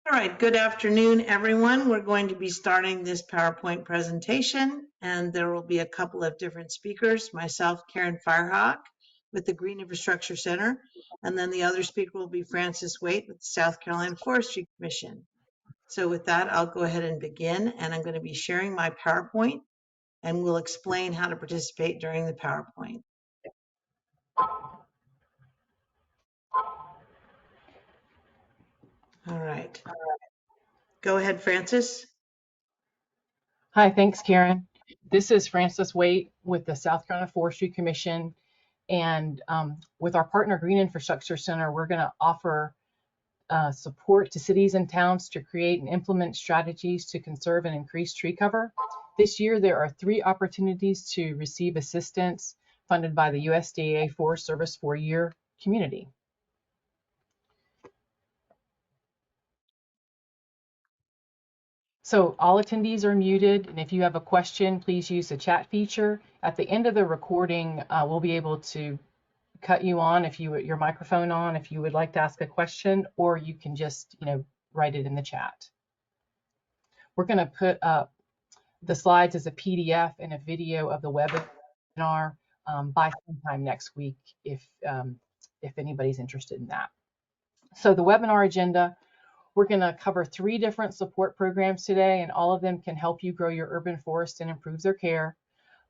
All right, good afternoon, everyone. We're going to be starting this PowerPoint presentation, and there will be a couple of different speakers, myself, Karen Firehawk with the Green Infrastructure Center, and then the other speaker will be Francis Waite with the South Carolina Forestry Commission. So with that, I'll go ahead and begin, and I'm going to be sharing my PowerPoint, and we'll explain how to participate during the PowerPoint. All right. Go ahead, Francis. Hi, thanks, Karen. This is Francis Waite with the South Carolina Forestry Commission. And with our partner Green Infrastructure Center, we're going to offer support to cities and towns to create and implement strategies to conserve and increase tree cover. This year, there are 3 opportunities to receive assistance funded by the USDA Forest Service for your community. So all attendees are muted, and if you have a question, please use the chat feature. At the end of the recording, we'll be able to cut you on if your microphone on if you would like to ask a question, or you can just write it in the chat. We're going to put up the slides as a PDF and a video of the webinar by sometime next week if anybody's interested in that. So the webinar agenda. We're going to cover 3 different support programs today, and all of them can help you grow your urban forest and improve their care.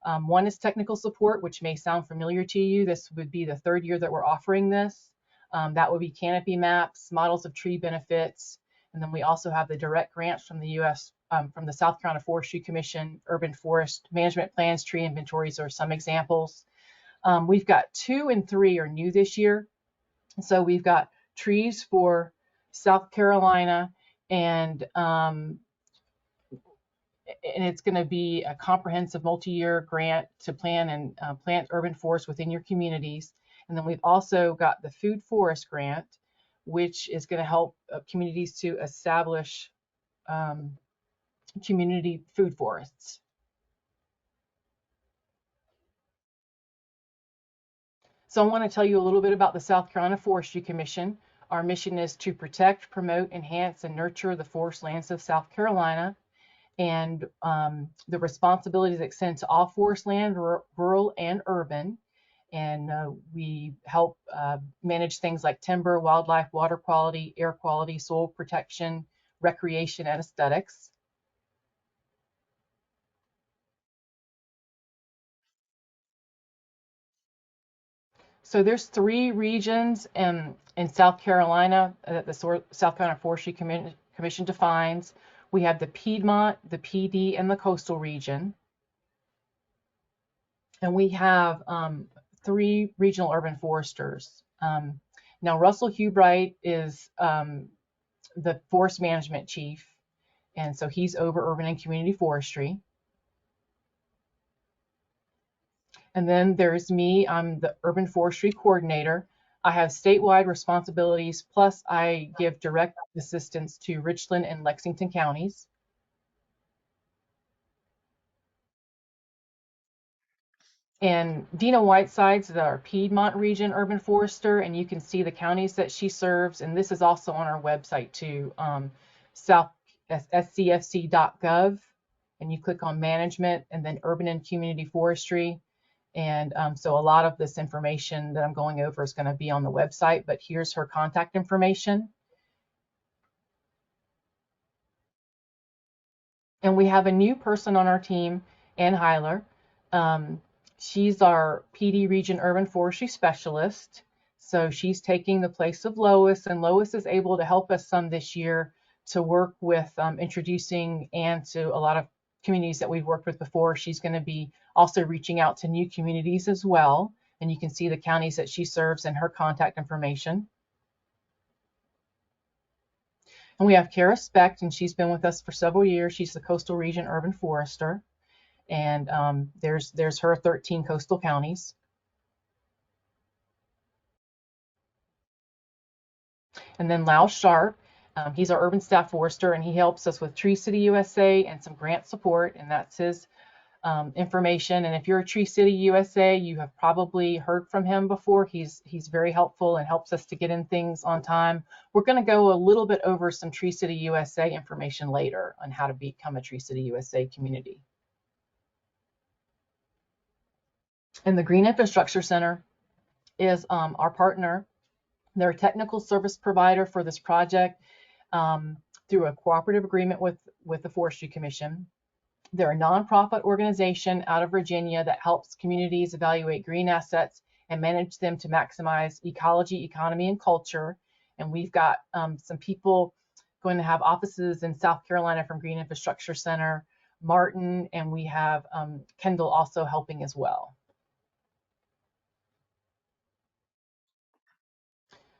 One is technical support, which may sound familiar to you. This would be the 3rd year that we're offering this. That would be canopy maps, models of tree benefits, and then we also have the direct grants from the U.S. From the South Carolina Forestry Commission. Urban forest management plans, tree inventories are some examples. We've got 2 and 3 are new this year. So we've got trees for South Carolina, and it's going to be a comprehensive multi-year grant to plan and plant urban forests within your communities. And then we've also got the Food Forest Grant, which is going to help communities to establish community food forests. So I want to tell you a little bit about the South Carolina Forestry Commission. Our mission is to protect, promote, enhance, and nurture the forest lands of South Carolina. And the responsibilities extend to all forest land, rural and urban. And we help manage things like timber, wildlife, water quality, air quality, soil protection, recreation, and aesthetics. So there's 3 regions in South Carolina that the South Carolina Forestry Commission defines. We have the Piedmont, the PD, and the coastal region. And we have 3 regional urban foresters. Now, Russell Hubright is the forest management chief, and so he's over urban and community forestry. And then there's me, I'm the urban forestry coordinator. I have statewide responsibilities, plus I give direct assistance to Richland and Lexington counties. And Dina Whiteside's our Piedmont region urban forester, and you can see the counties that she serves. And this is also on our website too, scfc.gov. And you click on management and then urban and community forestry. And so a lot of this information that I'm going over is going to be on the website, but here's her contact information. And we have a new person on our team, Ann Heiler. She's our PD Region Urban Forestry Specialist. So she's taking the place of Lois, and Lois is able to help us some this year to work with introducing Ann to a lot of communities that we've worked with before. She's going to be also reaching out to new communities as well. And you can see the counties that she serves and her contact information. And we have Kara Specht, and she's been with us for several years. She's the Coastal Region Urban Forester. And there's her 13 coastal counties. And then Lau Sharp, he's our urban staff forester, and he helps us with Tree City USA and some grant support, and that's his information. And if you're a Tree City USA, you have probably heard from him before. He's very helpful and helps us to get in things on time. We're going to go a little bit over some Tree City USA information later on how to become a Tree City USA community. And the Green Infrastructure Center is our partner. They're a technical service provider for this project through a cooperative agreement with the Forestry Commission. They're a nonprofit organization out of Virginia that helps communities evaluate green assets and manage them to maximize ecology, economy, and culture. And we've got some people going to have offices in South Carolina from Green Infrastructure Center, Martin, and we have Kendall also helping as well.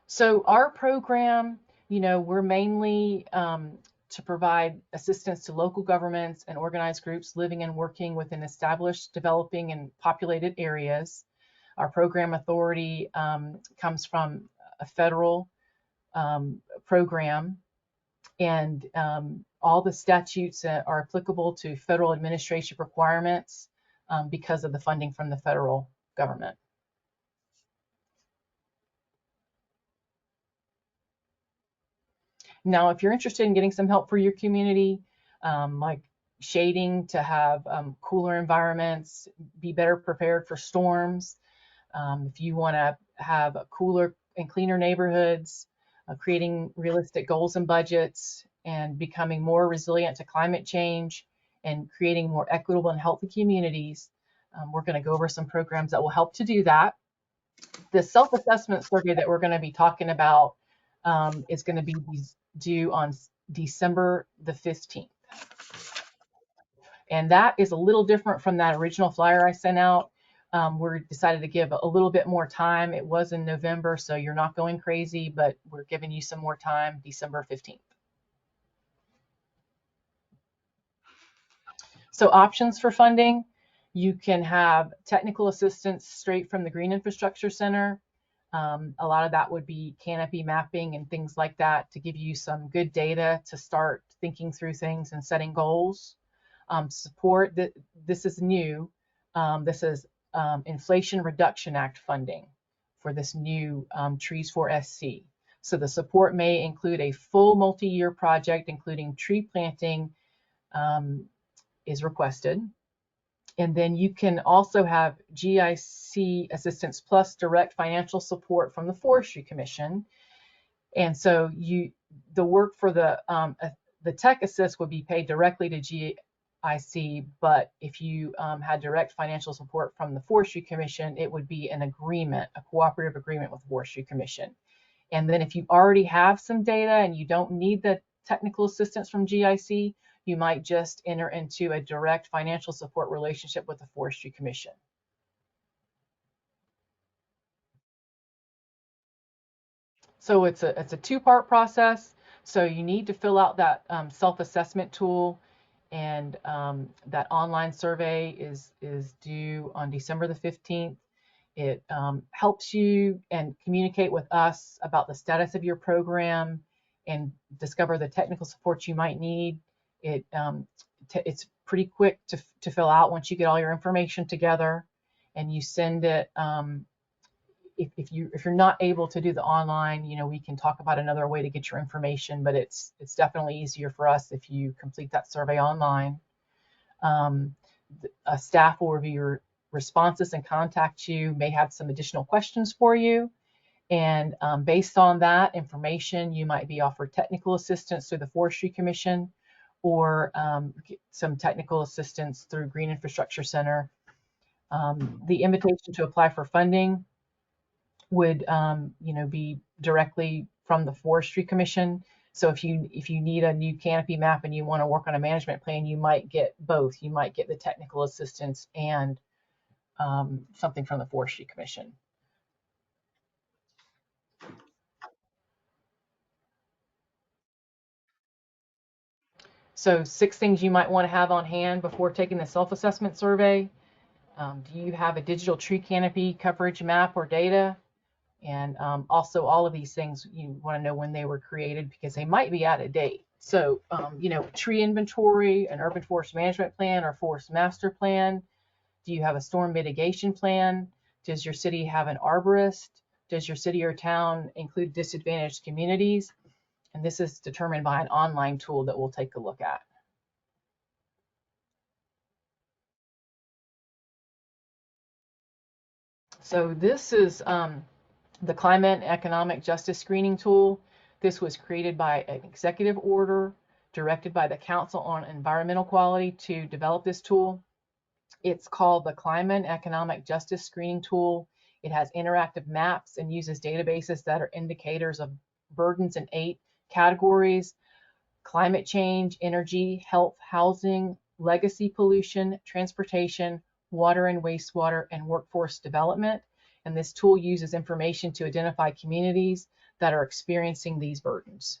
So our program, we're mainly to provide assistance to local governments and organized groups living and working within established, developing, and populated areas. Our program authority comes from a federal program, and all the statutes are applicable to federal administration requirements because of the funding from the federal government. Now, if you're interested in getting some help for your community, like shading to have cooler environments, be better prepared for storms, if you want to have cooler and cleaner neighborhoods, creating realistic goals and budgets, and becoming more resilient to climate change, and creating more equitable and healthy communities, we're going to go over some programs that will help to do that. The self-assessment survey that we're going to be talking about is going to be due on December the 15th. And that is a little different from that original flyer I sent out. We decided to give a little bit more time. It was in November, so you're not going crazy, but we're giving you some more time, December 15th. So options for funding, you can have technical assistance straight from the Green Infrastructure Center. A lot of that would be canopy mapping and things like that to give you some good data to start thinking through things and setting goals. Support, this is new. This is Inflation Reduction Act funding for this new Trees for SC. So the support may include a full multi-year project, including tree planting is requested. And then you can also have GIC assistance plus direct financial support from the Forestry Commission. And so the work for the tech assist would be paid directly to GIC, but if you had direct financial support from the Forestry Commission, it would be an agreement, a cooperative agreement with the Forestry Commission. And then if you already have some data and you don't need the technical assistance from GIC, you might just enter into a direct financial support relationship with the Forestry Commission. So it's a two-part process. So you need to fill out that self-assessment tool, and that online survey is due on December the 15th. It helps you and communicate with us about the status of your program and discover the technical support you might need. It's pretty quick to fill out once you get all your information together, and you send it. If you're not able to do the online, we can talk about another way to get your information, but it's definitely easier for us if you complete that survey online. A staff will review your responses and contact you, may have some additional questions for you. And based on that information, you might be offered technical assistance through the Forestry Commission, or some technical assistance through Green Infrastructure Center. The invitation to apply for funding would be directly from the Forestry Commission. So if you need a new canopy map and you want to work on a management plan, you might get both. You might get the technical assistance and something from the Forestry Commission. So 6 things you might want to have on hand before taking the self-assessment survey. Do you have a digital tree canopy coverage map or data? And also all of these things, you want to know when they were created because they might be out of date. So, tree inventory, an urban forest management plan or forest master plan. Do you have a storm mitigation plan? Does your city have an arborist? Does your city or town include disadvantaged communities? And this is determined by an online tool that we'll take a look at. So this is the Climate and Economic Justice Screening Tool. This was created by an executive order directed by the Council on Environmental Quality to develop this tool. It's called the Climate and Economic Justice Screening Tool. It has interactive maps and uses databases that are indicators of burdens in 8 categories: climate change, energy, health, housing, legacy pollution, transportation, water and wastewater, and workforce development. And this tool uses information to identify communities that are experiencing these burdens.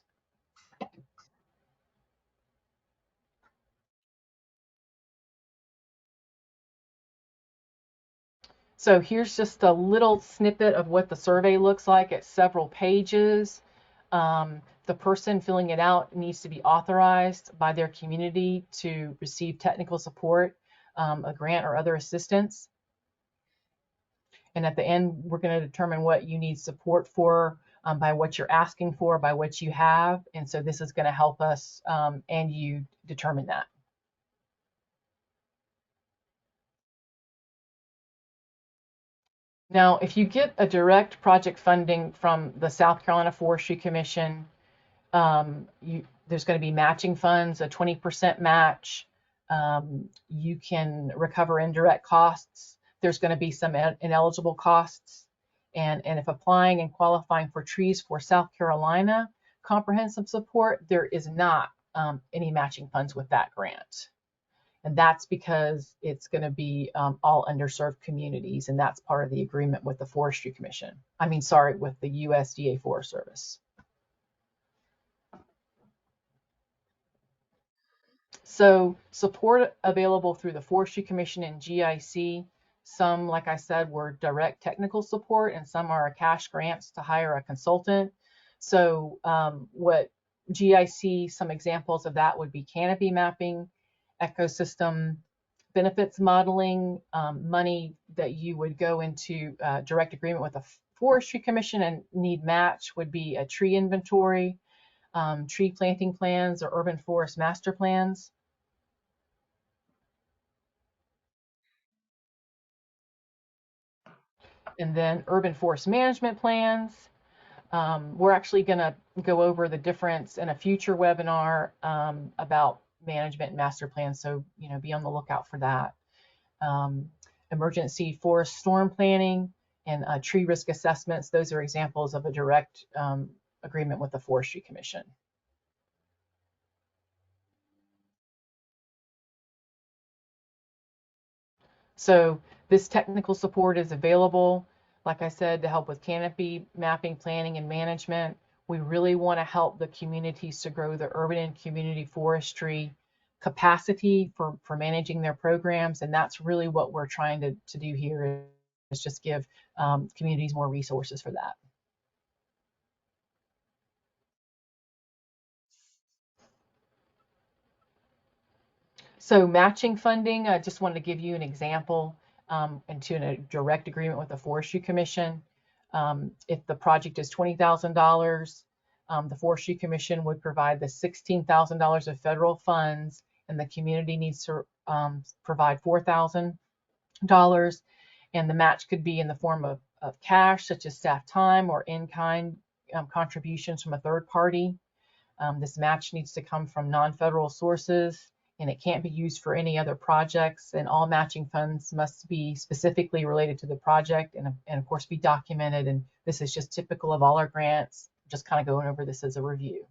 So here's just a little snippet of what the survey looks like. It's several pages. The person filling it out needs to be authorized by their community to receive technical support, a grant or other assistance. And at the end, we're going to determine what you need support for, by what you're asking for, by what you have. And so this is going to help us and you determine that. Now, if you get a direct project funding from the South Carolina Forestry Commission, there's going to be matching funds, a 20% match. You can recover indirect costs. There's going to be some ineligible costs. And if applying and qualifying for trees for South Carolina comprehensive support, there is not any matching funds with that grant. And that's because it's going to be all underserved communities, and that's part of the agreement with the Forestry Commission. With the USDA Forest Service. So support available through the Forestry Commission and GIC. Some, like I said, were direct technical support, and some are cash grants to hire a consultant. So what GIC, some examples of that would be canopy mapping, ecosystem benefits modeling, money that you would go into direct agreement with the Forestry Commission and need match would be a tree inventory, tree planting plans, or urban forest master plans. And then urban forest management plans. We're actually going to go over the difference in a future webinar about management and master plans. So, be on the lookout for that. Emergency forest storm planning and tree risk assessments. Those are examples of a direct agreement with the Forestry Commission. So this technical support is available, like I said, to help with canopy mapping, planning, and management. We really want to help the communities to grow the urban and community forestry capacity for managing their programs. And that's really what we're trying to do here, is just give communities more resources for that. So matching funding, I just wanted to give you an example into a direct agreement with the Forestry Commission. If the project is $20,000, the Forestry Commission would provide the $16,000 of federal funds, and the community needs to provide $4,000. And the match could be in the form of cash, such as staff time, or in-kind contributions from a third party. This match needs to come from non-federal sources, and it can't be used for any other projects. And all matching funds must be specifically related to the project and of course be documented. And this is just typical of all our grants. Just kind of going over this as a review.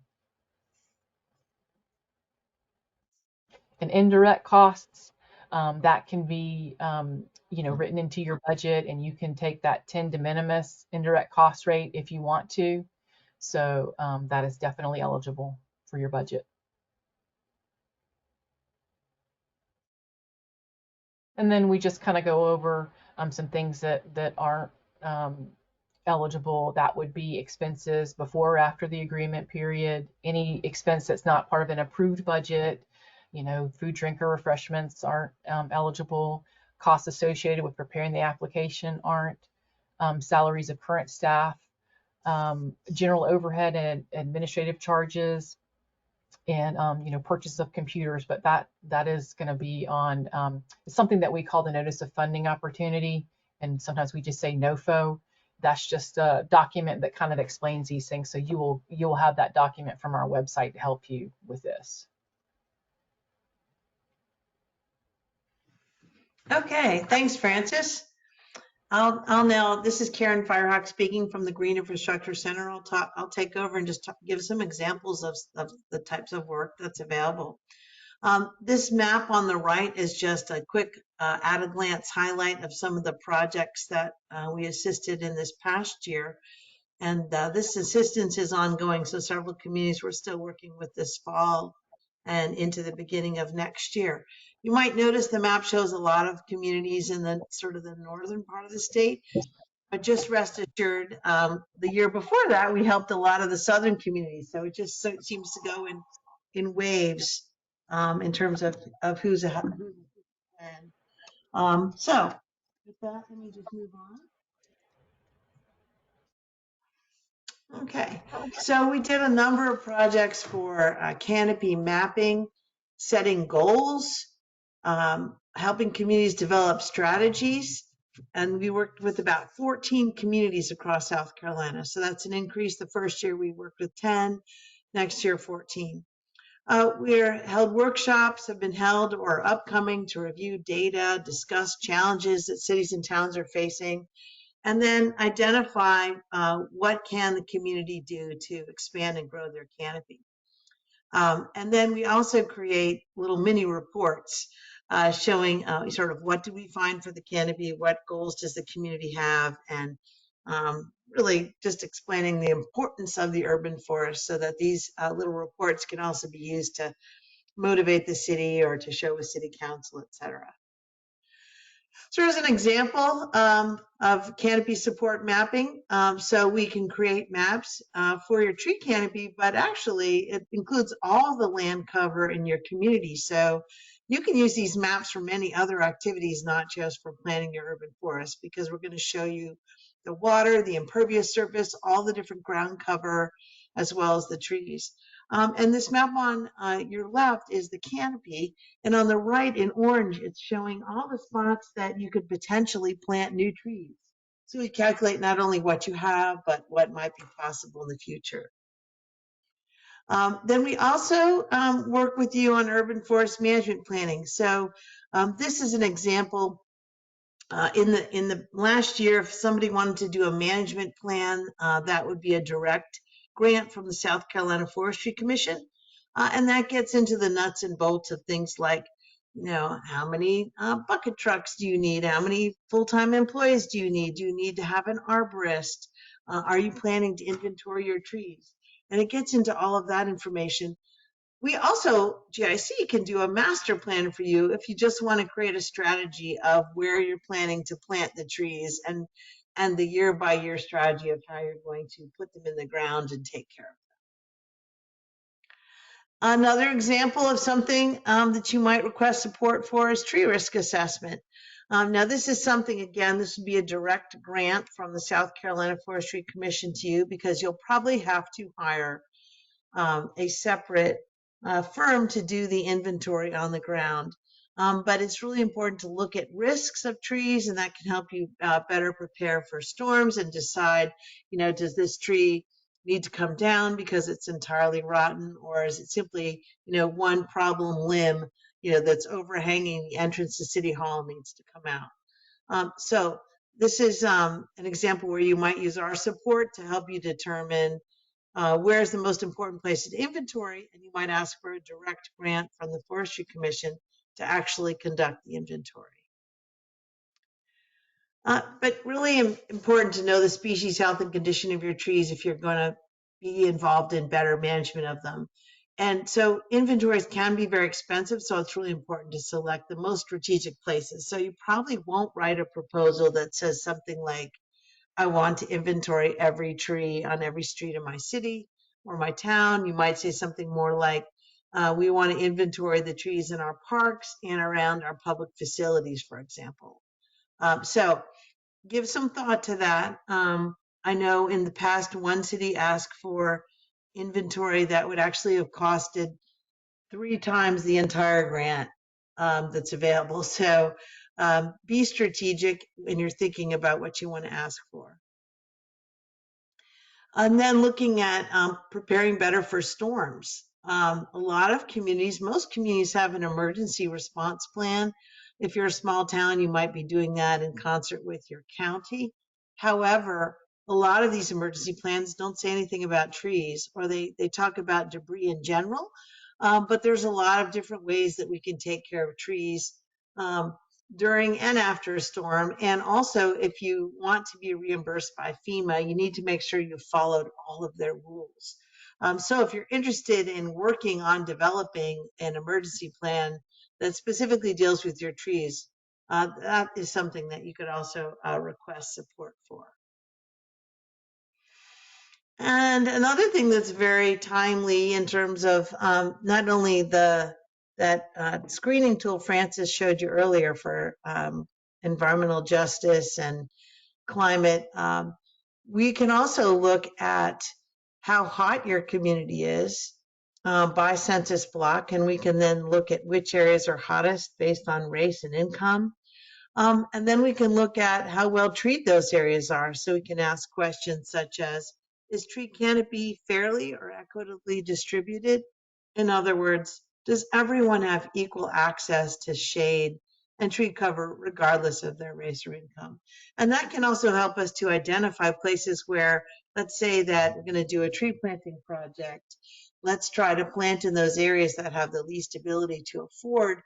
And indirect costs, that can be written into your budget, and you can take that 10 de minimis indirect cost rate if you want to. So that is definitely eligible for your budget. And then we just kind of go over some things that aren't eligible. That would be expenses before or after the agreement period. Any expense that's not part of an approved budget, food, drink, or refreshments aren't eligible. Costs associated with preparing the application aren't. Salaries of current staff, general overhead and administrative charges, and purchase of computers. But that is going to be on something that we call the notice of funding opportunity, and sometimes we just say NOFO. That's just a document that kind of explains these things. So you'll have that document from our website to help you with this. Okay, thanks, Francis. I'll now, this is Karen Firehawk speaking from the Green Infrastructure Center. I'll take over and just give some examples of the types of work that's available. This map on the right is just a quick at a glance highlight of some of the projects that we assisted in this past year. And this assistance is ongoing, so several communities we're still working with this fall and into the beginning of next year. You might notice the map shows a lot of communities in the sort of the northern part of the state, but just rest assured, the year before that, we helped a lot of the southern communities. So it seems to go in waves in terms of who's a plan. So with that, let me just move on. Okay, so we did a number of projects for canopy mapping, setting goals, helping communities develop strategies, and we worked with about 14 communities across South Carolina. So that's an increase. The first year we worked with 10, next year 14. Held workshops have been held or upcoming to review data, discuss challenges that cities and towns are facing, and then identify what can the community do to expand and grow their canopy. And then we also create little mini reports showing sort of what do we find for the canopy, what goals does the community have, and really just explaining the importance of the urban forest so that these little reports can also be used to motivate the city or to show a city council, et cetera. So here's an example of canopy support mapping. So we can create maps for your tree canopy, but actually it includes all the land cover in your community. So you can use these maps for many other activities, not just for planning your urban forest, because we're going to show you the water, the impervious surface, all the different ground cover, as well as the trees. And this map on your left is the canopy. And on the right in orange, it's showing all the spots that you could potentially plant new trees. So we calculate not only what you have, but what might be possible in the future. Then we also work with you on urban forest management planning. So this is an example. In the last year, if somebody wanted to do a management plan, that would be a direct grant from the South Carolina Forestry Commission. And that gets into the nuts and bolts of things like, how many bucket trucks do you need? How many full-time employees do you need? Do you need to have an arborist? Are you planning to inventory your trees? And it gets into all of that information. We also, GIC can do a master plan for you if you just want to create a strategy of where you're planning to plant the trees and the year by year strategy of how you're going to put them in the ground and take care of them. Another example of something that you might request support for is tree risk assessment. Now this is something, again, this would be a direct grant from the South Carolina Forestry Commission to you because you'll probably have to hire a separate firm to do the inventory on the ground. But it's really important to look at risks of trees, and that can help you better prepare for storms and decide, does this tree need to come down because it's entirely rotten, or is it simply, one problem limb, that's overhanging the entrance to City Hall needs to come out. So this is an example where you might use our support to help you determine where is the most important place to inventory, and you might ask for a direct grant from the Forestry Commission to actually conduct the inventory. But really important to know the species health and condition of your trees if you're going to be involved in better management of them. And so inventories can be very expensive, so it's really important to select the most strategic places. So you probably won't write a proposal that says something like, I want to inventory every tree on every street in my city or my town. You might say something more like, we want to inventory the trees in our parks and around our public facilities, for example. So give some thought to that. I know in the past, one city asked for inventory that would actually have costed 3 times the entire grant that's available. So be strategic when you're thinking about what you want to ask for. And then looking at preparing better for storms. A lot of communities, most communities have an emergency response plan. If you're a small town, you might be doing that in concert with your county. However, a lot of these emergency plans don't say anything about trees, or they talk about debris in general. But there's a lot of different ways that we can take care of trees. Um, during and after a storm. And also, if you want to be reimbursed by FEMA, you need to make sure you followed all of their rules. So if you're interested in working on developing an emergency plan that specifically deals with your trees, that is something that you could also request support for. And another thing that's very timely in terms of not only that screening tool Francis showed you earlier for environmental justice and climate, we can also look at how hot your community is by census block, and we can then look at which areas are hottest based on race and income. And then we can look at how well treed those areas are. So we can ask questions such as, is tree canopy fairly or equitably distributed? In other words, does everyone have equal access to shade and tree cover regardless of their race or income? And that can also help us to identify places where, let's say that we're going to do a tree planting project. Let's try to plant in those areas that have the least ability to afford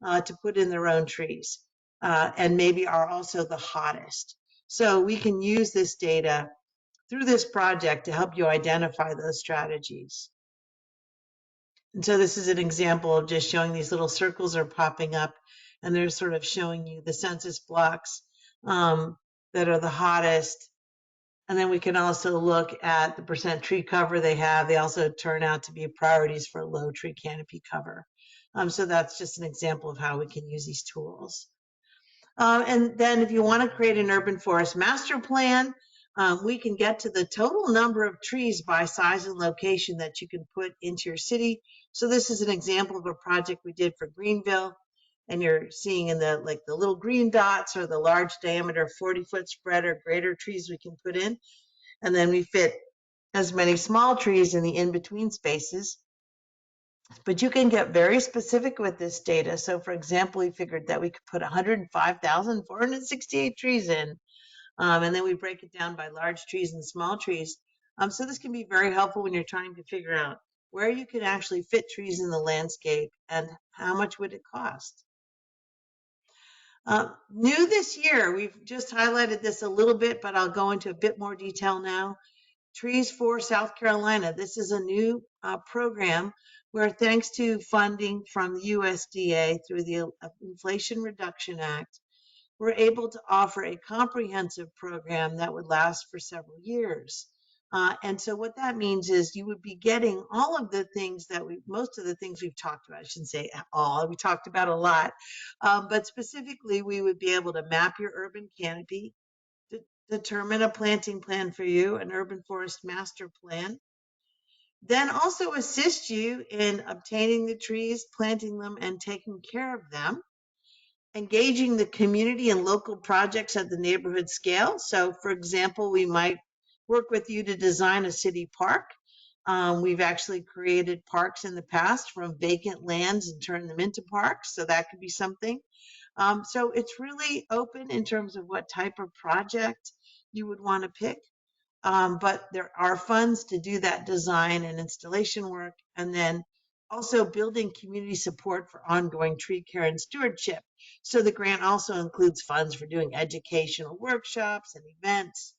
to put in their own trees and maybe are also the hottest. So we can use this data through this project to help you identify those strategies. And so this is an example of just showing these little circles are popping up, and they're sort of showing you the census blocks that are the hottest. And then we can also look at the percent tree cover they have. They also turn out to be priorities for low tree canopy cover. So that's just an example of how we can use these tools. And then if you want to create an urban forest master plan, we can get to the total number of trees by size and location that you can put into your city. So this is an example of a project we did for Greenville. And you're seeing in the little green dots are the large diameter 40-foot spread or greater trees we can put in. And then we fit as many small trees in the in-between spaces. But you can get very specific with this data. So for example, we figured that we could put 105,468 trees in, and then we break it down by large trees and small trees. So this can be very helpful when you're trying to figure out where you can actually fit trees in the landscape and how much would it cost. New this year, we've just highlighted this a little bit, but I'll go into a bit more detail now. Trees for South Carolina. This is a new program where, thanks to funding from the USDA through the Inflation Reduction Act, we're able to offer a comprehensive program that would last for several years. And so what that means is you would be getting all of the things that most of the things we've talked about, I shouldn't say all, we talked about a lot, but specifically we would be able to map your urban canopy, determine a planting plan for you, an urban forest master plan, then also assist you in obtaining the trees, planting them, and taking care of them, engaging the community and local projects at the neighborhood scale. So, for example, we might work with you to design a city park. We've actually created parks in the past from vacant lands and turned them into parks, so that could be something. So it's really open in terms of what type of project you would want to pick. But there are funds to do that design and installation work, and then also building community support for ongoing tree care and stewardship. So the grant also includes funds for doing educational workshops and events.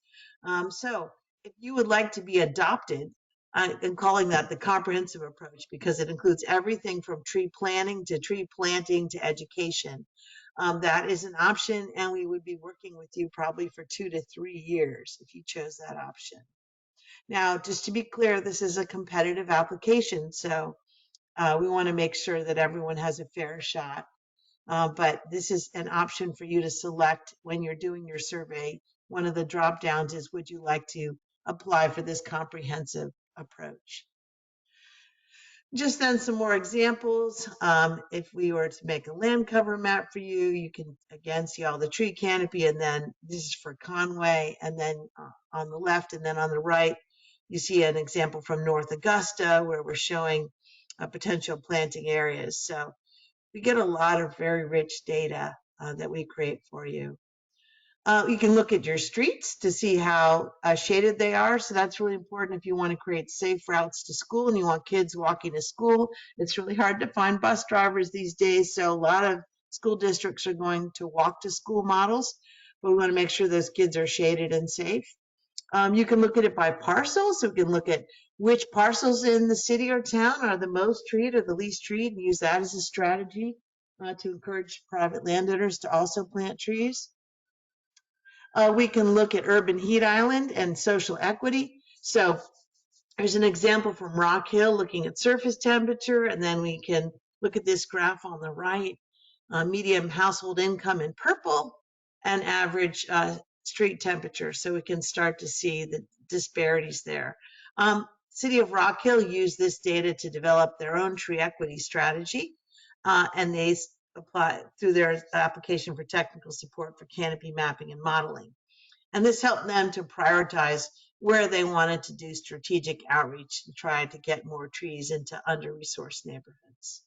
So if you would like to be adopted, I'm calling that the comprehensive approach because it includes everything from tree planning to tree planting to education. that is an option, and we would be working with you probably for 2 to 3 years if you chose that option. Now, just to be clear, this is a competitive application, so we want to make sure that everyone has a fair shot. But this is an option for you to select when you're doing your survey. One of the drop downs is, would you like to apply for this comprehensive approach? Just then some more examples. If we were to make a land cover map for you, you can again see all the tree canopy, and then this is for Conway, and then on the left and then on the right, you see an example from North Augusta where we're showing potential planting areas. So we get a lot of very rich data that we create for you. You can look at your streets to see how shaded they are. So that's really important if you want to create safe routes to school and you want kids walking to school. It's really hard to find bus drivers these days. So a lot of school districts are going to walk to school models, but we want to make sure those kids are shaded and safe. You can look at it by parcel. So we can look at which parcels in the city or town are the most treed or the least treed and use that as a strategy to encourage private landowners to also plant trees. We can look at urban heat island and social equity. So there's an example from Rock Hill looking at surface temperature, and then we can look at this graph on the right, medium household income in purple and average street temperature. So we can start to see the disparities there. City of Rock Hill used this data to develop their own tree equity strategy, and they apply through their application for technical support for canopy mapping and modeling. And this helped them to prioritize where they wanted to do strategic outreach to try to get more trees into under-resourced neighborhoods.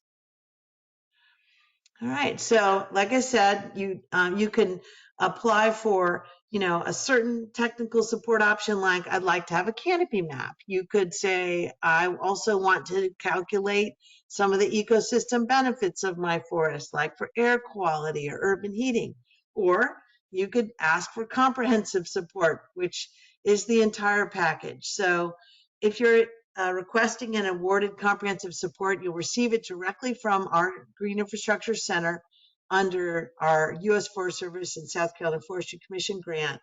All right, so like I said, you can apply for a certain technical support option, like I'd like to have a canopy map. You could say I also want to calculate some of the ecosystem benefits of my forest, like for air quality or urban heating. Or you could ask for comprehensive support, which is the entire package. So if you're requesting an awarded comprehensive support, you'll receive it directly from our Green Infrastructure Center under our U.S. Forest Service and South Carolina Forestry Commission grant.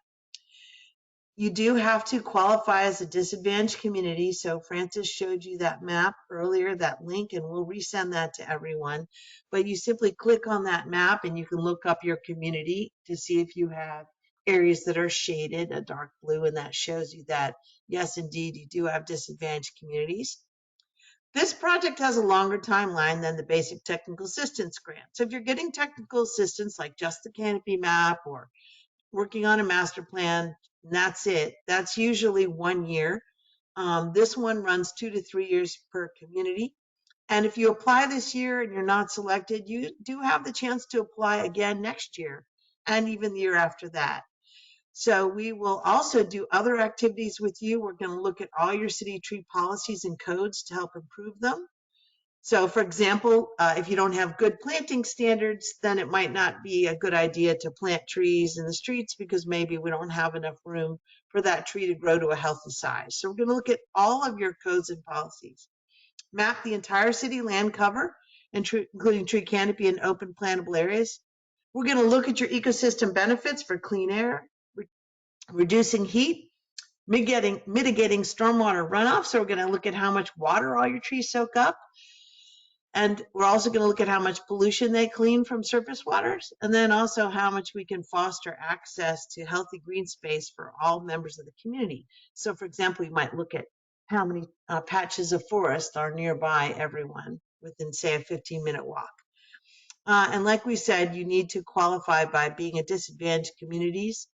You do have to qualify as a disadvantaged community. So Francis showed you that map earlier, that link, and we'll resend that to everyone. But you simply click on that map and you can look up your community to see if you have areas that are shaded, a dark blue, and that shows you that, yes, indeed, you do have disadvantaged communities. This project has a longer timeline than the basic technical assistance grant. So if you're getting technical assistance like just the canopy map or working on a master plan, and that's it, that's usually 1 year. This one runs 2 to 3 years per community. And if you apply this year and you're not selected, you do have the chance to apply again next year and even the year after that. So we will also do other activities with you. We're going to look at all your city tree policies and codes to help improve them. So for example, if you don't have good planting standards, then it might not be a good idea to plant trees in the streets because maybe we don't have enough room for that tree to grow to a healthy size. So we're going to look at all of your codes and policies, map the entire city land cover, including tree canopy and open plantable areas. We're going to look at your ecosystem benefits for clean air, reducing heat, mitigating stormwater runoff. So we're going to look at how much water all your trees soak up. And we're also going to look at how much pollution they clean from surface waters, and then also how much we can foster access to healthy green space for all members of the community. So for example, you might look at how many patches of forest are nearby everyone within, say, a 15-minute walk. And like we said, you need to qualify by being a disadvantaged communities.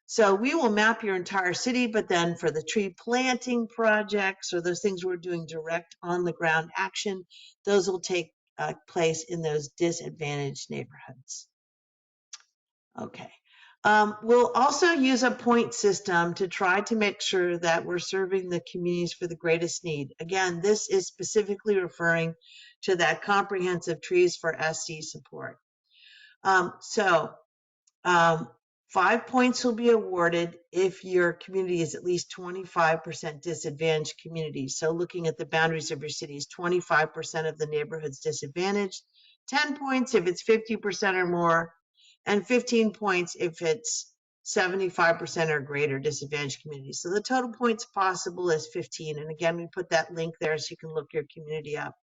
So we will map your entire city, but then for the tree planting projects or those things we're doing direct on the ground action, those will take place in those disadvantaged neighborhoods. Okay. We'll also use a point system to try to make sure that we're serving the communities for the greatest need. Again, this is specifically referring to that comprehensive trees for SC support. 5 points will be awarded if your community is at least 25% disadvantaged community. So looking at the boundaries of your cities, 25% of the neighborhood's disadvantaged. 10 points if it's 50% or more. and 15 points if it's 75% or greater disadvantaged communities. So the total points possible is 15. And again, we put that link there so you can look your community up.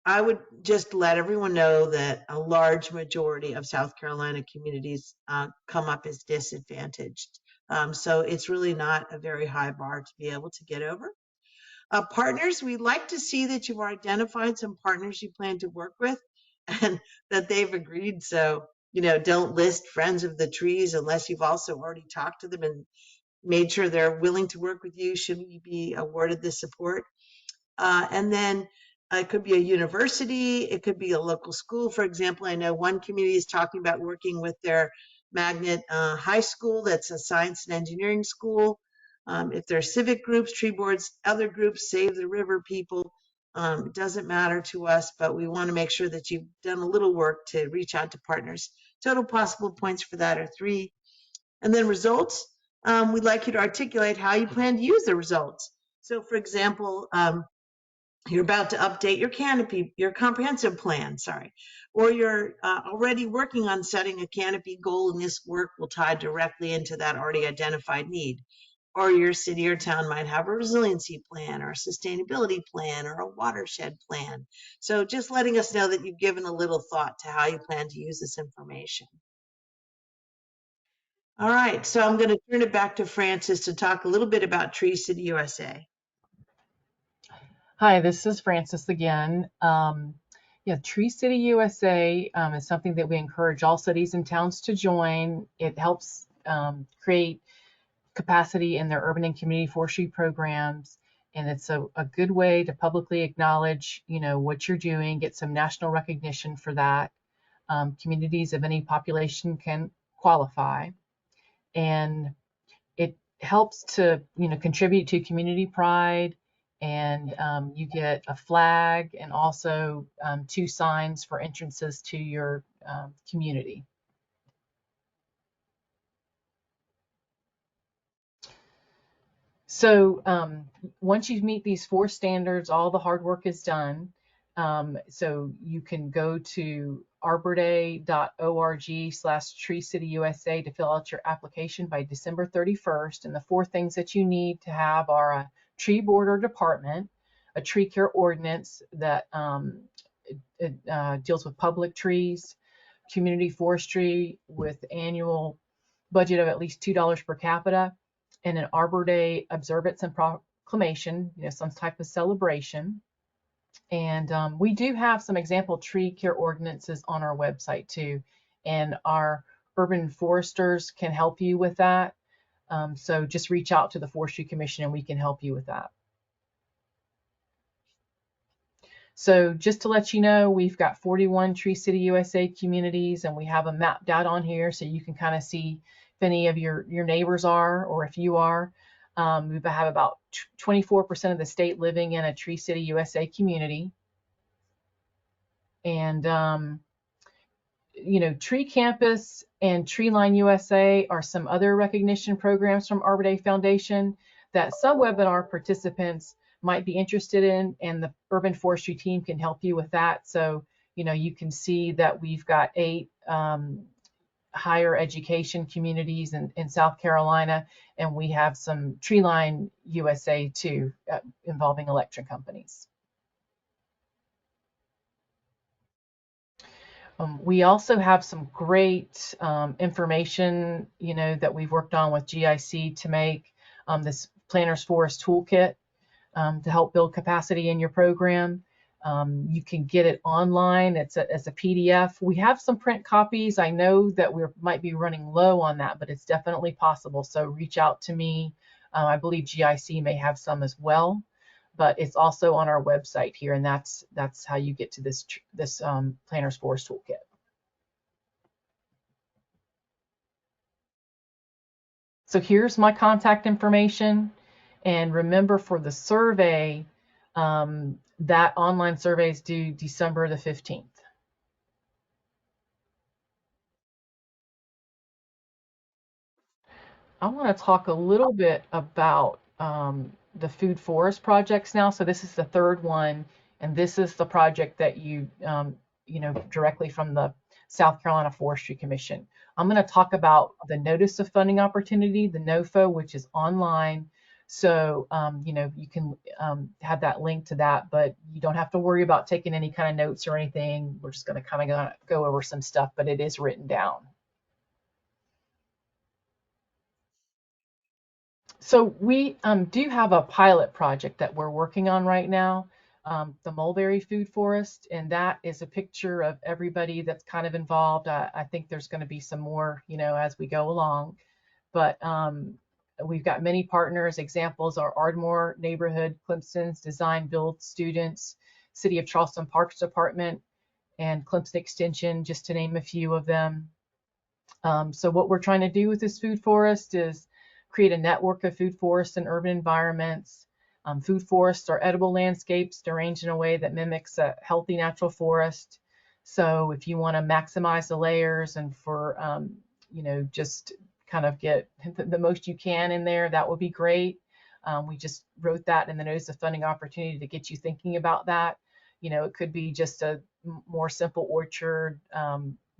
I would just let everyone know that a large majority of South Carolina communities come up as disadvantaged. So it's really not a very high bar to be able to get over. Partners, we'd like to see that you've identified some partners you plan to work with and that they've agreed. So, don't list friends of the trees unless you've also already talked to them and made sure they're willing to work with you should you be awarded this support. And then it could be a university, it could be a local school. For example, I know one community is talking about working with their magnet high school, that's a science and engineering school. If there's civic groups, tree boards, other groups, Save the River people, it doesn't matter to us, but we want to make sure that you've done a little work to reach out to partners. Total possible points for that are 3. And then results, we'd like you to articulate how you plan to use the results. So for example, you're about to update your canopy, your comprehensive plan, or you're already working on setting a canopy goal, and this work will tie directly into that already identified need. Or your city or town might have a resiliency plan or a sustainability plan or a watershed plan. So just letting us know that you've given a little thought to how you plan to use this information. All right, so I'm going to turn it back to Frances to talk a little bit about Tree City USA. Hi, this is Frances again. Yeah, Tree City USA is something that we encourage all cities and towns to join. It helps create capacity in their urban and community forestry programs, and it's a good way to publicly acknowledge, what you're doing, get some national recognition for that. Communities of any population can qualify, and it helps to contribute to community pride, and you get a flag and also 2 signs for entrances to your community. So once you meet these 4 standards, all the hard work is done. So you can go to arborday.org/TreeCityUSA to fill out your application by December 31st. And the 4 things that you need to have are a tree board or department, a tree care ordinance that deals with public trees, community forestry with annual budget of at least $2 per capita, and an Arbor Day observance and proclamation, some type of celebration. And we do have some example tree care ordinances on our website too, and our urban foresters can help you with that. So just reach out to the Forestry Commission and we can help you with that. So just to let you know, we've got 41 Tree City USA communities, and we have them mapped out on here so you can kind of see if any of your neighbors are, or if you are. We have about 24% of the state living in a Tree City USA community. And Tree Campus and Tree Line USA are some other recognition programs from Arbor Day Foundation that some webinar participants might be interested in, and the urban forestry team can help you with that. So you can see that we've got 8 higher education communities in South Carolina, and we have some Tree Line USA too, involving electric companies. We also have some great information, that we've worked on with GIC to make this Planners Forest Toolkit to help build capacity in your program. You can get it online. It's a PDF. We have some print copies. I know that we might be running low on that, but it's definitely possible. So reach out to me. I believe GIC may have some as well, but it's also on our website here, and that's how you get to this Planners Forest Toolkit. So here's my contact information, and remember, for the survey, that online survey is due December the 15th. I want to talk a little bit about the food forest projects now. So this is the 3rd one, and this is the project that you directly from the South Carolina Forestry Commission. I'm going to talk about the Notice of Funding Opportunity, the NOFO, which is online. So, you can have that link to that, but you don't have to worry about taking any kind of notes or anything. We're just going to kind of go over some stuff, but it is written down. So we do have a pilot project that we're working on right now, the Mulberry Food Forest, and that is a picture of everybody that's kind of involved. I think there's going to be some more, as we go along, but we've got many partners. Examples are Ardmore Neighborhood, Clemson's Design Build students, City of Charleston Parks Department, and Clemson Extension, just to name a few of them. So what we're trying to do with this food forest is create a network of food forests in urban environments. Food forests are edible landscapes arranged in a way that mimics a healthy natural forest. So if you want to maximize the layers and for, just kind of get the most you can in there, that would be great. We just wrote that in the Notice of Funding Opportunity to get you thinking about that. It could be just a more simple orchard,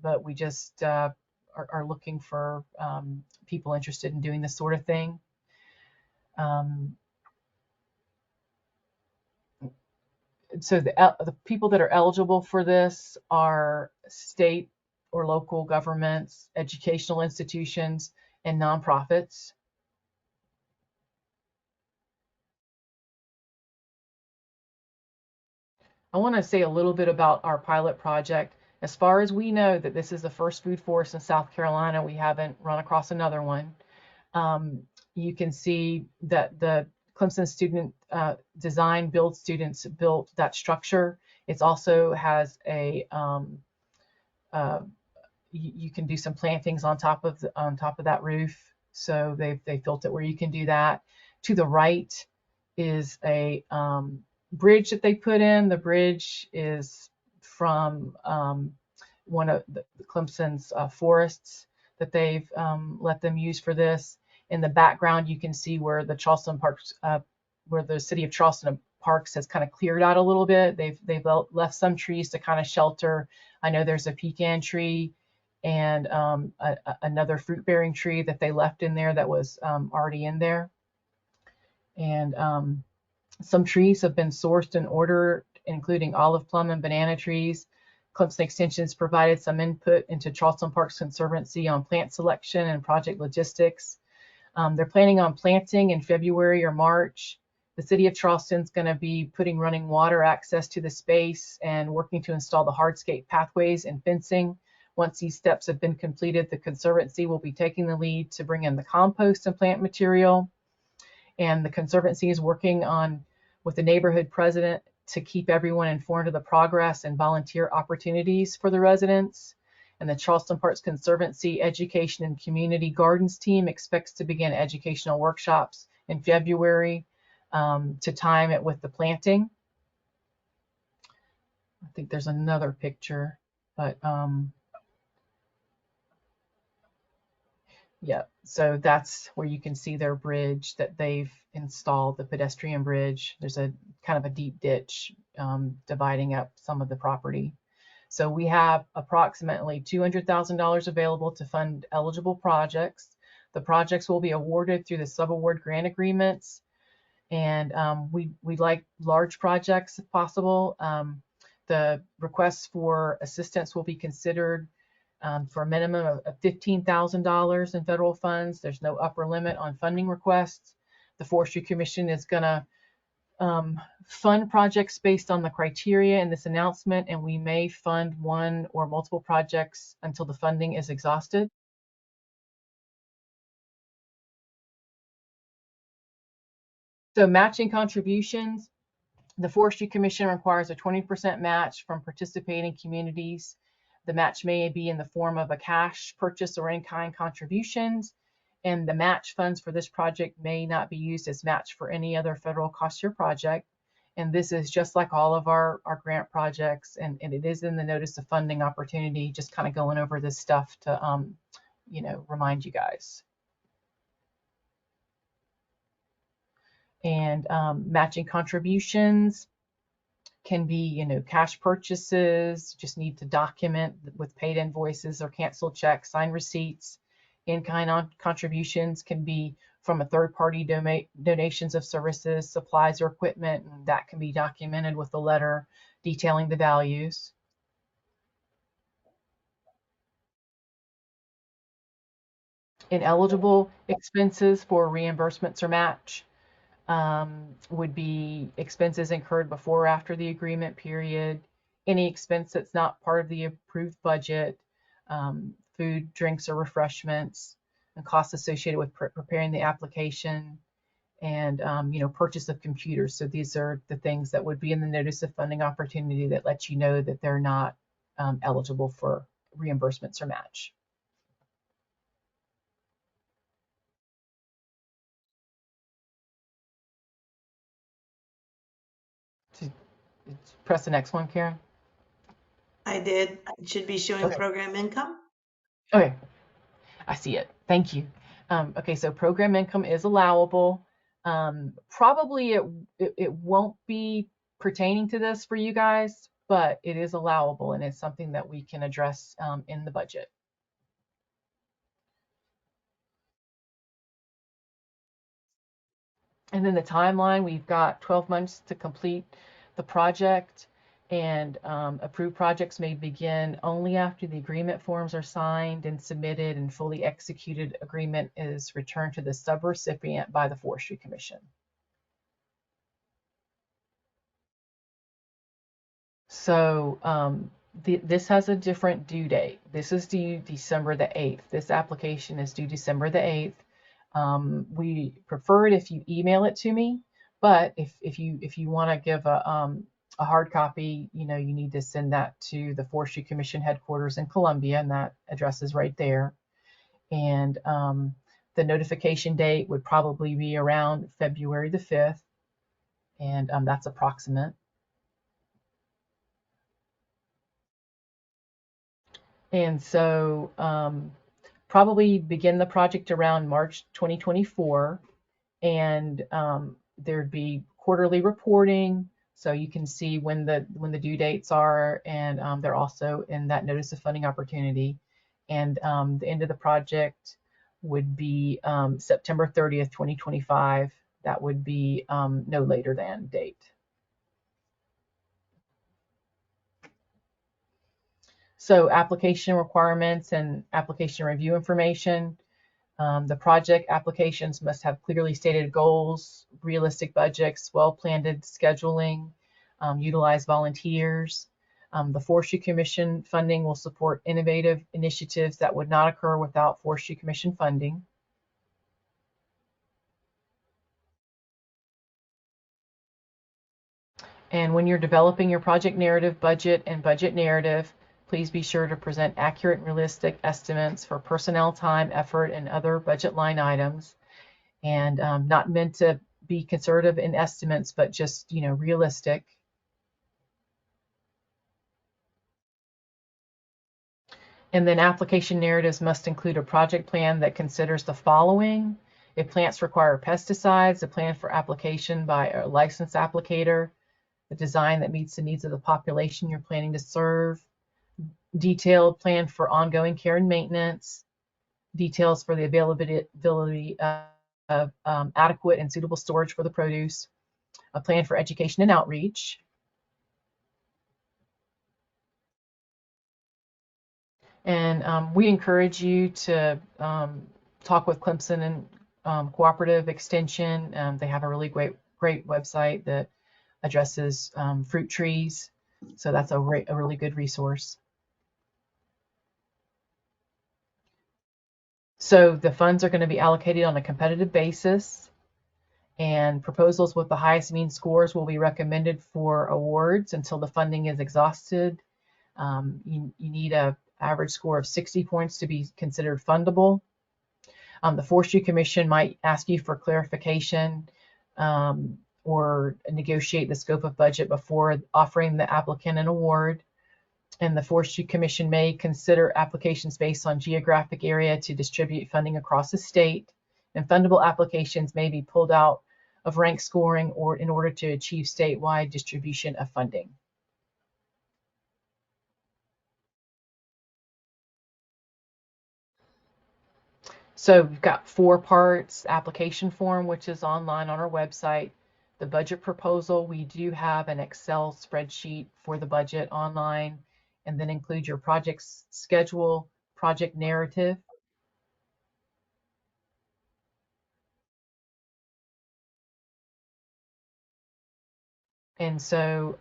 but we just are looking for people interested in doing this sort of thing. So the people that are eligible for this are state or local governments, educational institutions, and nonprofits. I want to say a little bit about our pilot project. As far as we know, that this is the first food forest in South Carolina. We haven't run across another one. You can see that the Clemson student design build students built that structure. It also has a you can do some plantings on top of that roof. So they built it where you can do that. To the right is a bridge that they put in. The bridge is from one of the Clemson's forests that they've let them use for this. In the background, you can see where the Charleston Parks, where the City of Charleston Parks has kind of cleared out a little bit. They've left some trees to kind of shelter. I know there's a pecan tree and another fruit-bearing tree that they left in there that was already in there. And some trees have been sourced and ordered, including olive, plum, and banana trees. Clemson Extension's provided some input into Charleston Parks Conservancy on plant selection and project logistics. They're planning on planting in February or March. The City of Charleston's going to be putting running water access to the space and working to install the hardscape pathways and fencing. Once these steps have been completed, the Conservancy will be taking the lead to bring in the compost and plant material. And the Conservancy is working with the neighborhood president to keep everyone informed of the progress and volunteer opportunities for the residents. And the Charleston Parks Conservancy Education and Community Gardens team expects to begin educational workshops in February to time it with the planting. I think there's another picture, but yeah, so that's where you can see their bridge that they've installed, the pedestrian bridge. There's a kind of a deep ditch dividing up some of the property. So we have approximately $200,000 available to fund eligible projects. The projects will be awarded through the subaward grant agreements, and we like large projects if possible. The requests for assistance will be considered for a minimum of $15,000 in federal funds. There's no upper limit on funding requests. The Forestry Commission is going to fund projects based on the criteria in this announcement, and we may fund one or multiple projects until the funding is exhausted. So matching contributions, the Forestry Commission requires a 20% match from participating communities. The match may be in the form of a cash purchase or in-kind contributions, and the match funds for this project may not be used as match for any other federal cost share project. And this is just like all of our grant projects, and it is in the Notice of Funding Opportunity, just kind of going over this stuff to remind you guys. And matching contributions can be, cash purchases. Just need to document with paid invoices or canceled checks, signed receipts. In-kind contributions can be from a third-party donations of services, supplies, or equipment, and that can be documented with a letter detailing the values. Ineligible expenses for reimbursements or match would be expenses incurred before or after the agreement period, any expense that's not part of the approved budget, food, drinks, or refreshments, and costs associated with preparing the application, and purchase of computers. So these are the things that would be in the notice of funding opportunity that lets you know that they're not eligible for reimbursements or match. Press the next one, Karen. I did. It should be showing Okay. program income. Okay, I see it. Thank you. Okay, so program income is allowable. Probably it won't be pertaining to this for you guys, but it is allowable, and it's something that we can address in the budget. And then the timeline, we've got 12 months to complete the project, and approved projects may begin only after the agreement forms are signed and submitted and fully executed agreement is returned to the subrecipient by the Forestry Commission. So this has a different due date. This is due December the 8th. This application is due December the 8th. We prefer it if you email it to me, but if you want to give a hard copy, you need to send that to the Forestry Commission headquarters in Columbia, and that address is right there. And the notification date would probably be around February the 5th, and that's approximate. And so probably begin the project around March 2024, and there'd be quarterly reporting, so you can see when the due dates are, and they're also in that notice of funding opportunity. And the end of the project would be September 30th, 2025. That would be no later than date. So application requirements and application review information. The project applications must have clearly stated goals, realistic budgets, well-planned scheduling, utilize volunteers. The Forestry Commission funding will support innovative initiatives that would not occur without Forestry Commission funding. And when you're developing your project narrative, budget, and budget narrative, please be sure to present accurate and realistic estimates for personnel time, effort, and other budget line items. And not meant to be conservative in estimates, but just, realistic. And then application narratives must include a project plan that considers the following: if plants require pesticides, a plan for application by a licensed applicator, a design that meets the needs of the population you're planning to serve, detailed plan for ongoing care and maintenance, details for the availability of adequate and suitable storage for the produce, a plan for education and outreach. And we encourage you to talk with Clemson and Cooperative Extension. They have a really great website that addresses fruit trees. So that's a really good resource. So the funds are going to be allocated on a competitive basis, and proposals with the highest mean scores will be recommended for awards until the funding is exhausted. You need an average score of 60 points to be considered fundable. The Forestry Commission might ask you for clarification or negotiate the scope of budget before offering the applicant an award. And the Forestry Commission may consider applications based on geographic area to distribute funding across the state. And fundable applications may be pulled out of rank scoring or in order to achieve statewide distribution of funding. So we've got 4 parts: application form, which is online on our website, the budget proposal. We do have an Excel spreadsheet for the budget online, and then include your project schedule, project narrative. And so,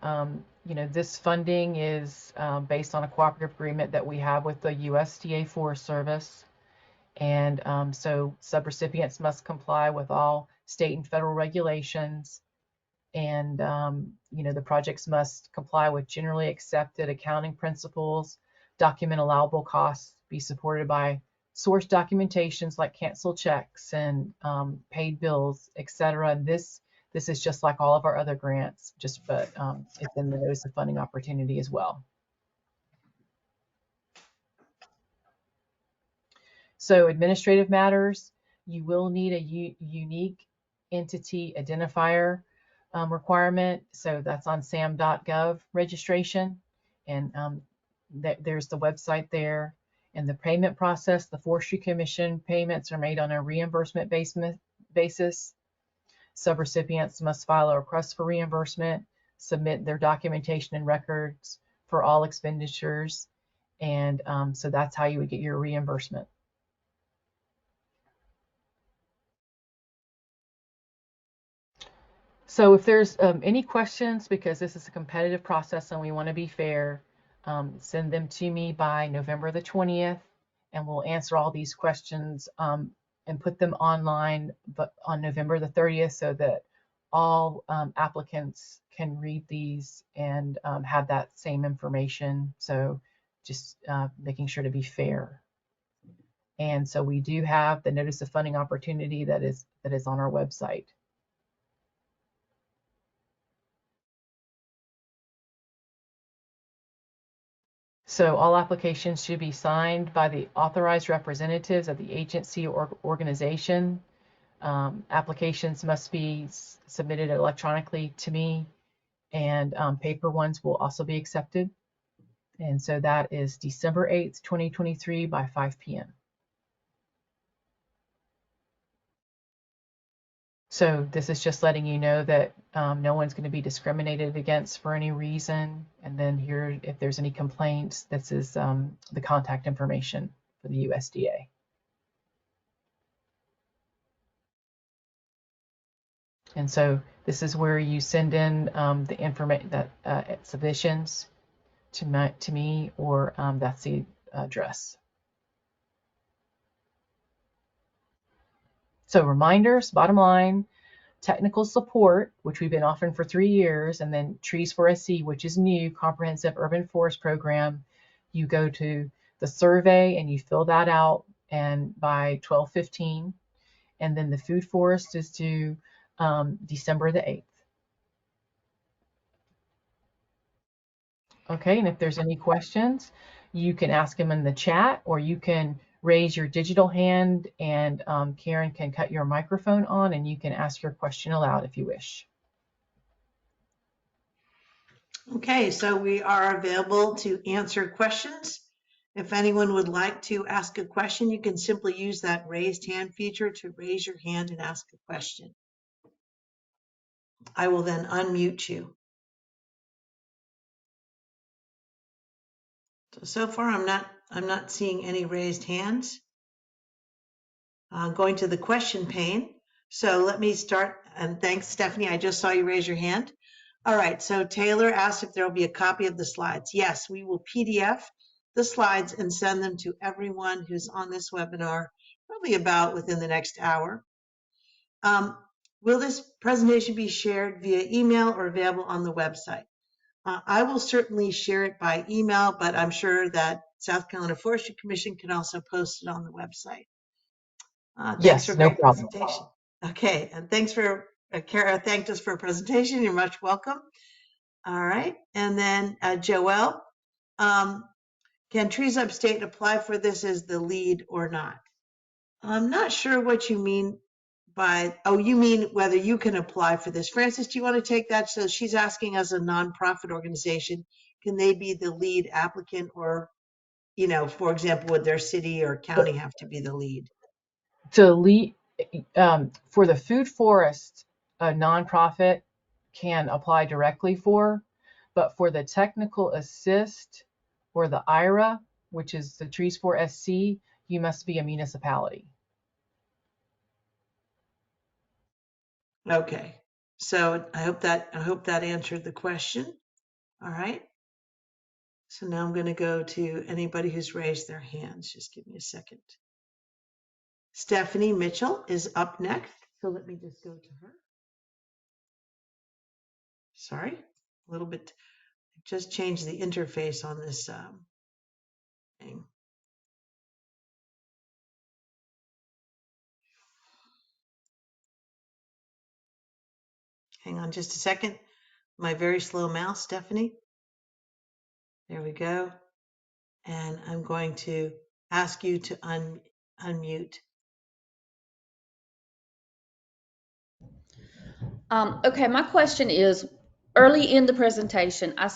this funding is based on a cooperative agreement that we have with the USDA Forest Service. And so subrecipients must comply with all state and federal regulations. And, the projects must comply with generally accepted accounting principles, document allowable costs, be supported by source documentations like canceled checks and paid bills, etc. And this is just like all of our other grants, but it's in the notice of funding opportunity as well. So administrative matters, you will need a unique entity identifier requirement. So that's on sam.gov registration. And there's the website there. And the payment process, the Forestry Commission payments are made on a reimbursement basis. Subrecipients must file a request for reimbursement, submit their documentation and records for all expenditures. And so that's how you would get your reimbursement. So if there's any questions, because this is a competitive process and we want to be fair, send them to me by November the 20th, and we'll answer all these questions and put them online but on November the 30th, so that all applicants can read these and have that same information. So just making sure to be fair. And so we do have the notice of funding opportunity that is on our website. So all applications should be signed by the authorized representatives of the agency or organization. Applications must be submitted electronically to me, and paper ones will also be accepted. And so that is December 8th, 2023 by 5 p.m. So this is just letting you know that no one's going to be discriminated against for any reason. And then here, if there's any complaints, this is the contact information for the USDA. And so this is where you send in the information that submissions to me, or that's the address. So reminders, bottom line, technical support, which we've been offering for 3 years, and then Trees for SC, which is new, comprehensive urban forest program. You go to the survey and you fill that out, and by 12/15, and then the food forest is due December the 8th. Okay, and if there's any questions, you can ask them in the chat, or you can raise your digital hand, and Karen can cut your microphone on and you can ask your question aloud if you wish. Okay, so we are available to answer questions. If anyone would like to ask a question, you can simply use that raised hand feature to raise your hand and ask a question. I will then unmute you. So far, I'm not seeing any raised hands. Going to the question pane. So let me start, and thanks, Stephanie. I just saw you raise your hand. All right, so Taylor asked if there will be a copy of the slides. Yes, we will PDF the slides and send them to everyone who's on this webinar, probably about within the next hour. Will this presentation be shared via email or available on the website? I will certainly share it by email, but I'm sure that South Carolina Forestry Commission can also post it on the website. Thanks for a Yes, no great problem. presentation. Okay, and thanks for, Kara thanked us for a presentation. You're much welcome. All right, and then Joelle, can Trees Upstate apply for this as the lead or not? I'm not sure what you mean But, oh, you mean whether you can apply for this. Francis, do you want to take that? So she's asking, as a nonprofit organization, can they be the lead applicant, or, for example, would their city or county have to be the lead? To lead for the food forest, a nonprofit can apply directly for, but for the technical assist or the IRA, which is the Trees for SC, you must be a municipality. Okay. So I hope that answered the question. All right. So now I'm going to go to anybody who's raised their hands. Just give me a second. Stephanie Mitchell is up next. So let me just go to her. Sorry, a little bit. Just changed the interface on this thing. Hang on just a second. My very slow mouse, Stephanie. There we go. And I'm going to ask you to unmute. Okay, my question is, early in the presentation, I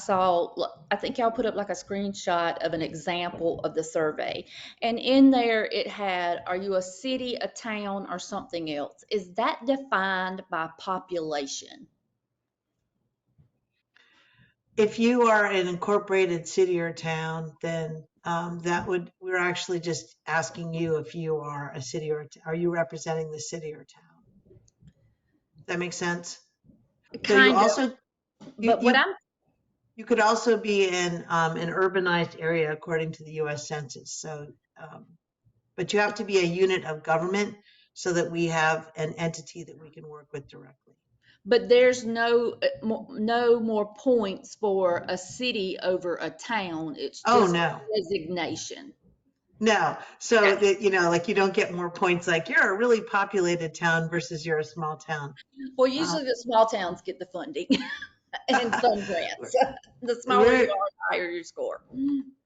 think y'all put up like a screenshot of an example of the survey. And in there it had, are you a city, a town, or something else? Is that defined by population? If you are an incorporated city or town, then we're actually just asking you if you are a city are you representing the city or town? Does that make sense? So you Kind of, also, you, but what you, I'm you could also be in an urbanized area according to the US Census. So, but you have to be a unit of government so that we have an entity that we can work with directly. but there's no more points for a city over a town. It's Oh, just no. designation. No. So Okay. that, like you don't get more points like you're a really populated town versus you're a small town. Well, Um, usually the small towns get the funding and some grants. The smaller you we're are, the higher your score.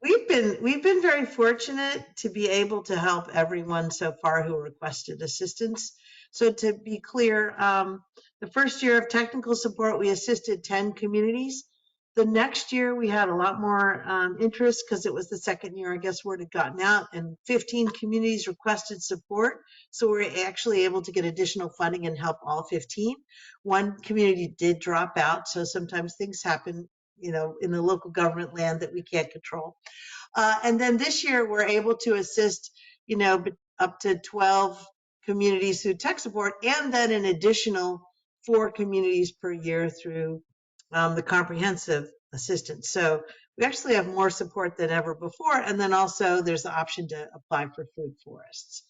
we've been very fortunate to be able to help everyone so far who requested assistance. So to be clear, the first year of technical support, we assisted 10 communities. The next year, we had a lot more interest because it was the second year, I guess, word had gotten out, and 15 communities requested support. So we were actually able to get additional funding and help all 15. One community did drop out, so sometimes things happen, in the local government land that we can't control. And then this year, we're able to assist, up to 12 communities through tech support, and then an additional 4 communities per year through the comprehensive assistance. So we actually have more support than ever before. And then also there's the option to apply for food forests.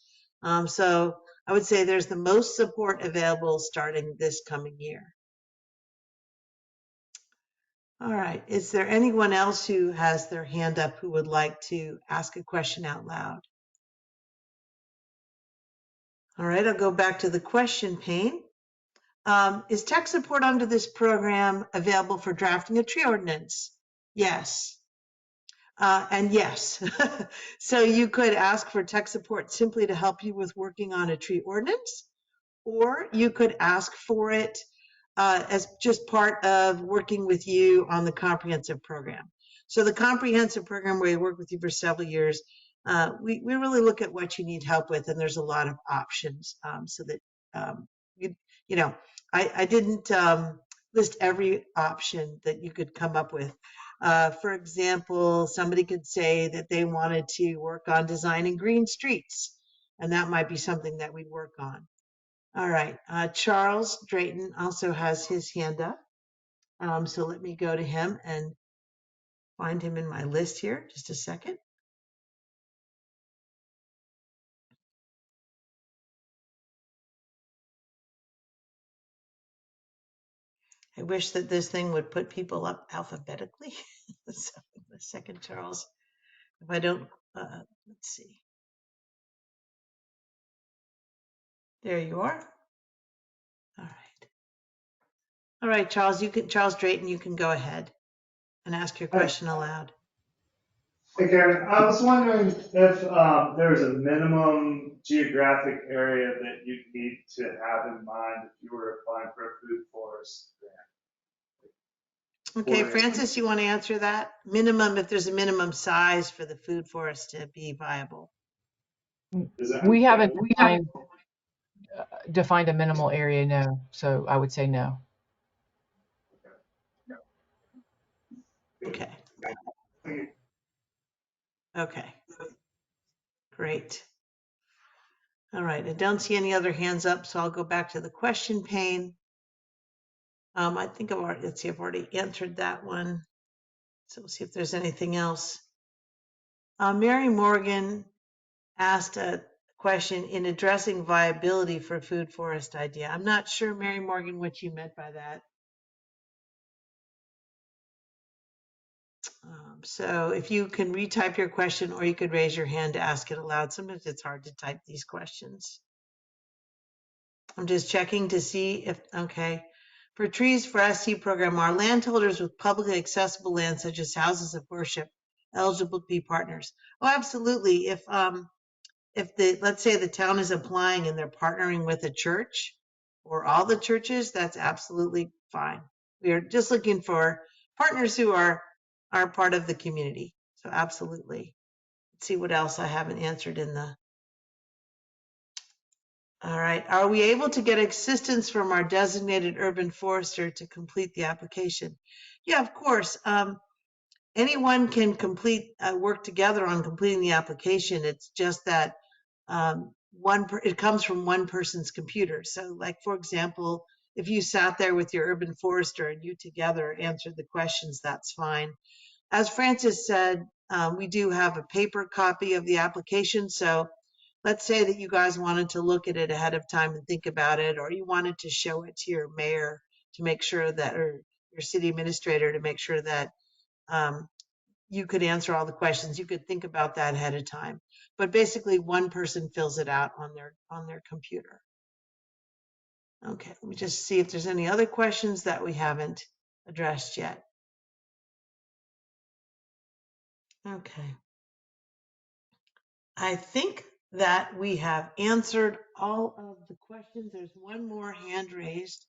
So I would say there's the most support available starting this coming year. All right. Is there anyone else who has their hand up who would like to ask a question out loud? All right, I'll go back to the question pane. Is tech support under this program available for drafting a tree ordinance? Yes. And yes. So you could ask for tech support simply to help you with working on a tree ordinance, or you could ask for it as just part of working with you on the comprehensive program. So the comprehensive program, where we work with you for several years, we really look at what you need help with, and there's a lot of options, so that you, you know I didn't list every option that you could come up with. For example, somebody could say that they wanted to work on designing green streets, and that might be something that we'd work on. All right, Charles Drayton also has his hand up. So let me go to him and find him in my list here. Just a second. I wish that this thing would put people up alphabetically. So, a second, Charles. If I don't, let's see. There you are. All right. All right, Charles. Charles Drayton. You can go ahead and ask your All right. question aloud. Hey Karen, I was wondering if there's a minimum geographic area that you need to have in mind if you were applying for a food forest Okay, grant. Francis, you want to answer that? Minimum, if there's a minimum size for the food forest to be viable. Is that We haven't defined a minimal area, no. So I would say no. Okay, okay, great. All right, I don't see any other hands up, so I'll go back to the question pane. I think I've already, let's see, I've already answered that one. So we'll see if there's anything else. Mary Morgan asked a question in addressing viability for food forest idea. I'm not sure, Mary Morgan, what you meant by that. So if you can retype your question, or you could raise your hand to ask it aloud. Sometimes it's hard to type these questions. I'm just checking to see if, okay. For Trees for SC program, are landholders with publicly accessible land such as houses of worship eligible to be partners? Oh, absolutely. If the, let's say the town is applying and they're partnering with a church or all the churches, that's absolutely fine. We are just looking for partners who are part of the community. So absolutely. Let's see what else I haven't answered in the. All right. Are we able to get assistance from our designated urban forester to complete the application? Yeah, of course. Anyone can work together on completing the application. It's just that it comes from one person's computer. So like, for example, if you sat there with your urban forester and you together answered the questions, that's fine. As Francis said, we do have a paper copy of the application. So let's say that you guys wanted to look at it ahead of time and think about it, or you wanted to show it to your mayor to make sure that, or your city administrator to make sure that um, you could answer all the questions. You could think about that ahead of time. But basically one person fills it out on their computer. Okay, let me just see if there's any other questions that we haven't addressed yet. Okay. I think that we have answered all of the questions. There's one more hand raised.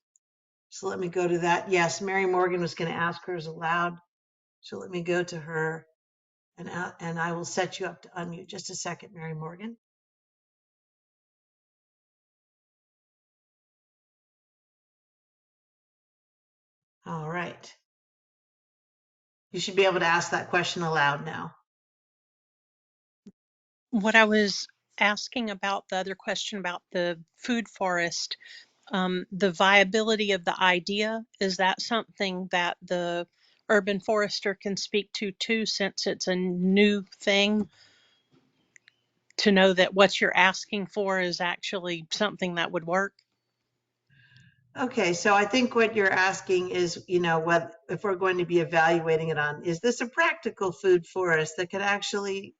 So let me go to that. Yes, Mary Morgan was going to ask hers aloud. So let me go to her and I will set you up to unmute. Just a second, Mary Morgan. All right. You should be able to ask that question aloud now. What I was asking about the other question about the food forest, the viability of the idea, is that something that the urban forester can speak to too, since it's a new thing, to know that what you're asking for is actually something that would work? Okay, so I think what you're asking is, what if we're going to be evaluating it on, is this a practical food forest that could actually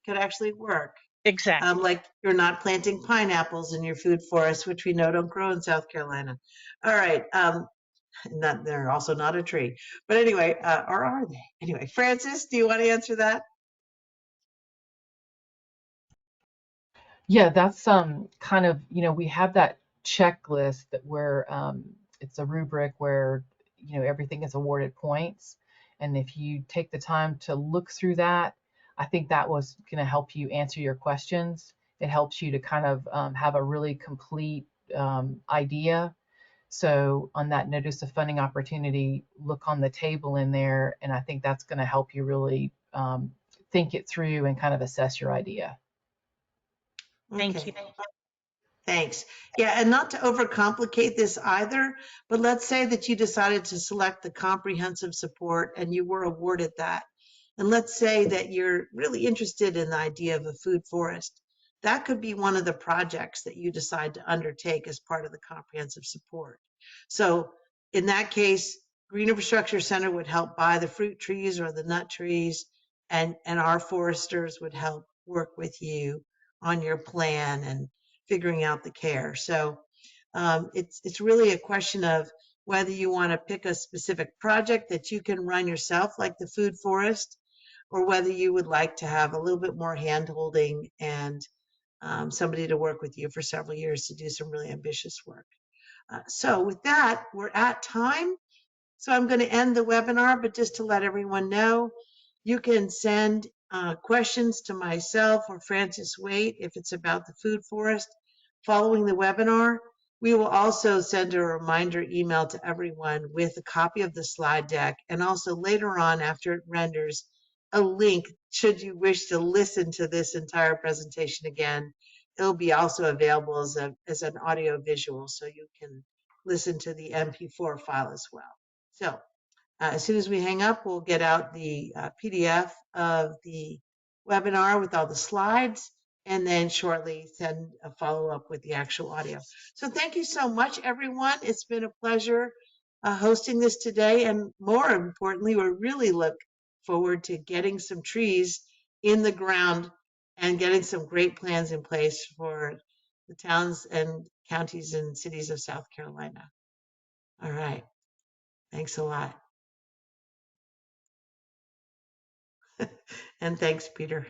work? Exactly. Like you're not planting pineapples in your food forest, which we know don't grow in South Carolina. All right, they're also not a tree, but anyway, or are they? Anyway, Francis, do you want to answer that? Yeah, that's kind of, we have that checklist that where it's a rubric where, everything is awarded points. And if you take the time to look through that, I think that was going to help you answer your questions. It helps you to kind of have a really complete idea. So on that notice of funding opportunity, look on the table in there, and I think that's going to help you really think it through and kind of assess your idea. Thank Okay. you. Thanks. Yeah, and not to overcomplicate this either, but let's say that you decided to select the comprehensive support and you were awarded that. And let's say that you're really interested in the idea of a food forest. That could be one of the projects that you decide to undertake as part of the comprehensive support. So in that case, Green Infrastructure Center would help buy the fruit trees or the nut trees, and our foresters would help work with you on your plan and figuring out the care. So it's really a question of whether you want to pick a specific project that you can run yourself, like the food forest, or whether you would like to have a little bit more hand holding and somebody to work with you for several years to do some really ambitious work. So with that, we're at time. So I'm going to end the webinar, but just to let everyone know, you can send questions to myself or Francis Waite if it's about the food forest following the webinar. We will also send a reminder email to everyone with a copy of the slide deck, and also later on after it renders, a link should you wish to listen to this entire presentation again. It'll be also available as an audio visual, so you can listen to the MP4 file as well. So as soon as we hang up, we'll get out the PDF of the webinar with all the slides, and then shortly send a follow-up with the actual audio. So thank you so much, everyone. It's been a pleasure hosting this today, and more importantly, we really look forward to getting some trees in the ground and getting some great plans in place for the towns and counties and cities of South Carolina. All right. Thanks a lot. And thanks, Peter.